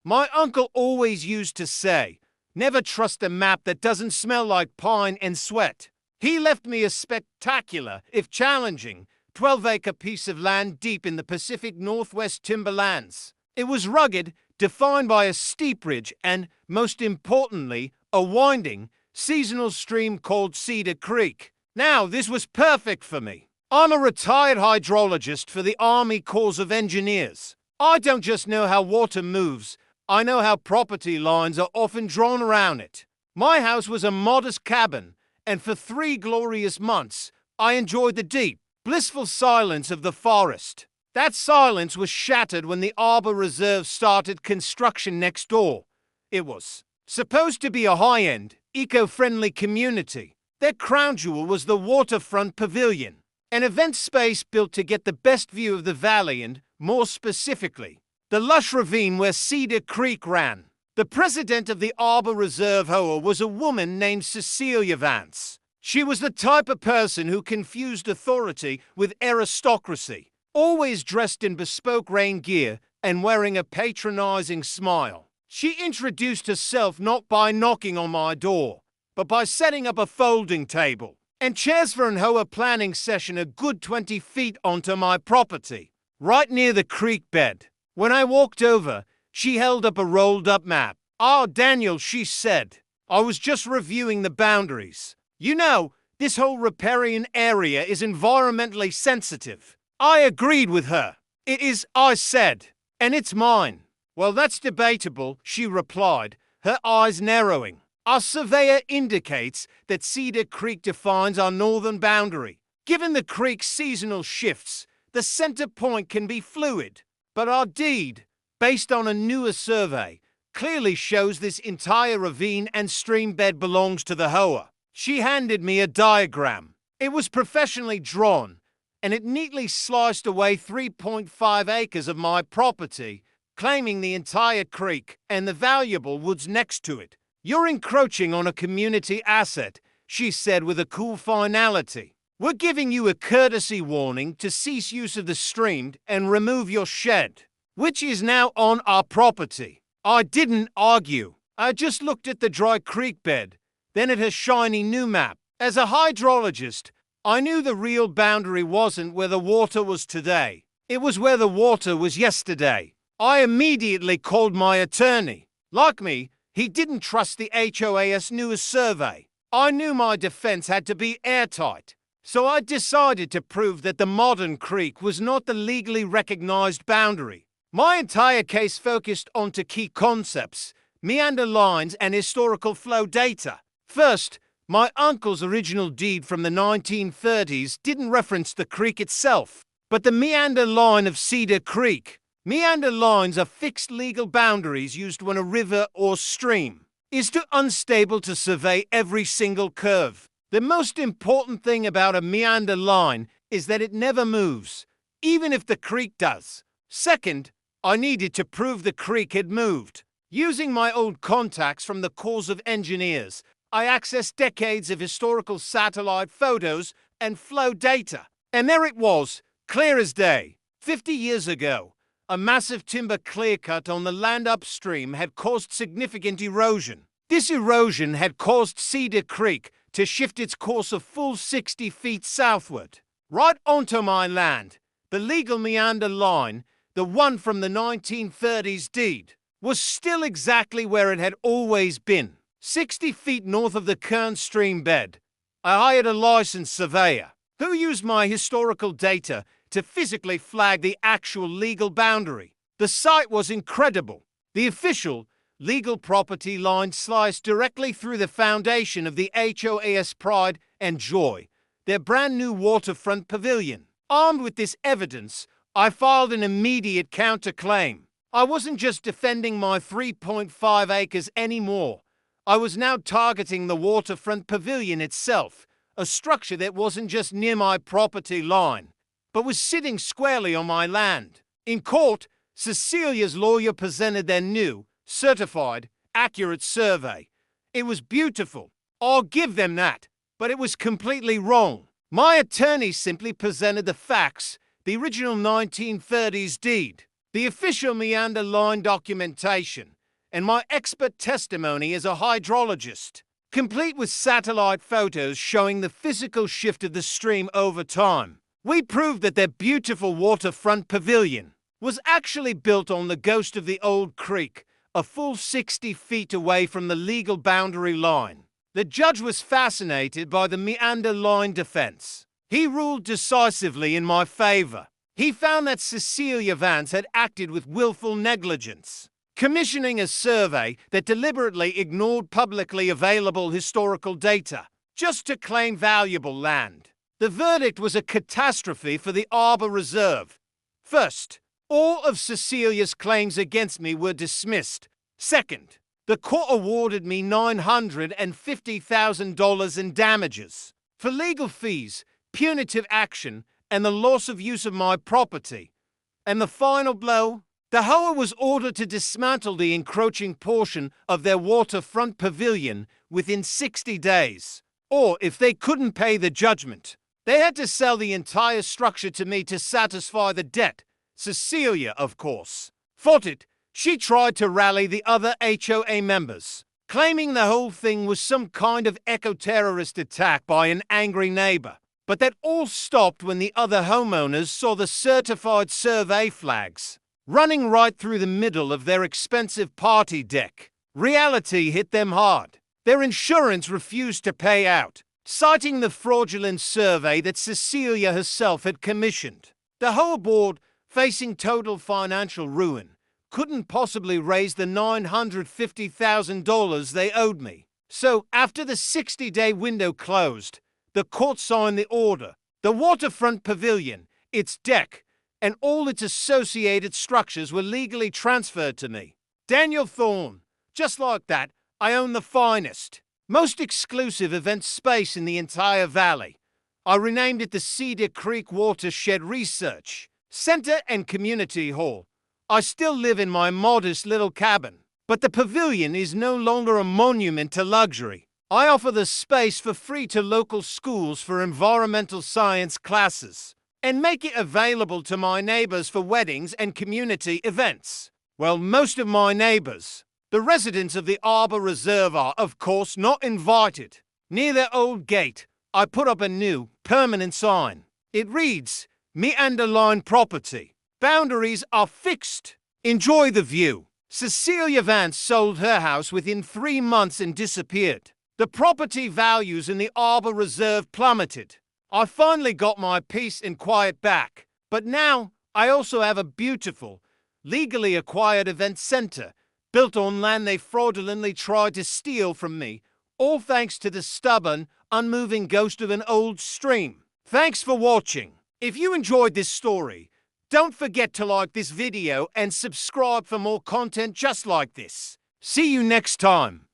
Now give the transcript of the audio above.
My uncle always used to say, never trust a map that doesn't smell like pine and sweat. He left me a spectacular, if challenging, 12-acre piece of land deep in the Pacific Northwest timberlands. It was rugged, defined by a steep ridge and, most importantly, a winding, seasonal stream called Cedar Creek. Now, this was perfect for me. I'm a retired hydrologist for the Army Corps of Engineers. I don't just know how water moves, I know how property lines are often drawn around it. My house was a modest cabin, and for 3 glorious months, I enjoyed the deep, blissful silence of the forest. That silence was shattered when the Arbor Reserve started construction next door. It was supposed to be a high-end, eco-friendly community. Their crown jewel was the Waterfront Pavilion, an event space built to get the best view of the valley and, more specifically, the lush ravine where Cedar Creek ran. The president of the Arbor Reserve Hoa was a woman named Cecilia Vance. She was the type of person who confused authority with aristocracy, always dressed in bespoke rain gear and wearing a patronizing smile. She introduced herself not by knocking on my door, but by setting up a folding table and chairs for an Hoa planning session a good 20 feet onto my property, right near the creek bed. When I walked over, she held up a rolled-up map. "Ah, Daniel," she said, "I was just reviewing the boundaries. You know, this whole riparian area is environmentally sensitive." I agreed with her. "It is," I said, "and it's mine." "Well, that's debatable," she replied, her eyes narrowing. "Our surveyor indicates that Cedar Creek defines our northern boundary. Given the creek's seasonal shifts, the center point can be fluid. But our deed, based on a newer survey, clearly shows this entire ravine and stream bed belongs to the Hoa." She handed me a diagram. It was professionally drawn, and it neatly sliced away 3.5 acres of my property, claiming the entire creek and the valuable woods next to it. "You're encroaching on a community asset," she said with a cool finality. "We're giving you a courtesy warning to cease use of the stream and remove your shed, which is now on our property." I didn't argue. I just looked at the dry creek bed, then at her shiny new map. As a hydrologist, I knew the real boundary wasn't where the water was today. It was where the water was yesterday. I immediately called my attorney. Like me, he didn't trust the HOA's newest survey. I knew my defense had to be airtight. So I decided to prove that the modern creek was not the legally recognized boundary. My entire case focused onto key concepts, meander lines, and historical flow data. First, my uncle's original deed from the 1930s didn't reference the creek itself, but the meander line of Cedar Creek. Meander lines are fixed legal boundaries used when a river or stream is too unstable to survey every single curve. The most important thing about a meander line is that it never moves, even if the creek does. Second, I needed to prove the creek had moved. Using my old contacts from the Corps of Engineers, I accessed decades of historical satellite photos and flow data. And there it was, clear as day. 50 years ago, a massive timber clear-cut on the land upstream had caused significant erosion. This erosion had caused Cedar Creek to shift its course a full 60 feet southward, right onto my land. The legal meander line, the one from the 1930s deed, was still exactly where it had always been, 60 feet north of the Kern stream bed. I hired a licensed surveyor, who used my historical data to physically flag the actual legal boundary. The site was incredible. The official, legal property line sliced directly through the foundation of the HOA's pride and joy, their brand new waterfront pavilion. Armed with this evidence, I filed an immediate counterclaim. I wasn't just defending my 3.5 acres anymore. I was now targeting the waterfront pavilion itself, a structure that wasn't just near my property line, but was sitting squarely on my land. In court, Cecilia's lawyer presented their new, certified, accurate survey. It was beautiful. I'll give them that. But it was completely wrong. My attorney simply presented the facts, the original 1930s deed. the official meander line documentation, and my expert testimony as a hydrologist, complete with satellite photos showing the physical shift of the stream over time. We proved that their beautiful waterfront pavilion was actually built on the ghost of the old creek, a full 60 feet away from the legal boundary line. The judge was fascinated by the meander line defense. He ruled decisively in my favor. He found that Cecilia Vance had acted with willful negligence, commissioning a survey that deliberately ignored publicly available historical data just to claim valuable land. The verdict was a catastrophe for the Arbor Reserve. First, all of Cecilia's claims against me were dismissed. Second, the court awarded me $950,000 in damages for legal fees, punitive action, and the loss of use of my property. And the final blow? The Hoa was ordered to dismantle the encroaching portion of their waterfront pavilion within 60 days. Or, if they couldn't pay the judgment, they had to sell the entire structure to me to satisfy the debt. Cecilia, of course, fought it. She tried to rally the other HOA members, claiming the whole thing was some kind of eco-terrorist attack by an angry neighbor. But that all stopped when the other homeowners saw the certified survey flags running right through the middle of their expensive party deck. Reality hit them hard. Their insurance refused to pay out, citing the fraudulent survey that Cecilia herself had commissioned. The Hoa board, facing total financial ruin, couldn't possibly raise the $950,000 they owed me. So, after the 60-day window closed, the court signed the order. The waterfront pavilion, its deck, and all its associated structures were legally transferred to me. Daniel Thorne. Just like that, I own the finest, most exclusive event space in the entire valley. I renamed it the Cedar Creek Watershed Research Center and Community Hall. I still live in my modest little cabin, but the pavilion is no longer a monument to luxury. I offer the space for free to local schools for environmental science classes, and make it available to my neighbors for weddings and community events. Well, most of my neighbors, the residents of the Arbor Reserve, are, of course, not invited. Near their old gate, I put up a new, permanent sign. It reads, Meander Line Property. Boundaries are fixed. Enjoy the view. Cecilia Vance sold her house within 3 months and disappeared. The property values in the Arbor Reserve plummeted. I finally got my peace and quiet back, but now I also have a beautiful, legally acquired event center built on land they fraudulently tried to steal from me, all thanks to the stubborn, unmoving ghost of an old stream. Thanks for watching. If you enjoyed this story, don't forget to like this video and subscribe for more content just like this. See you next time.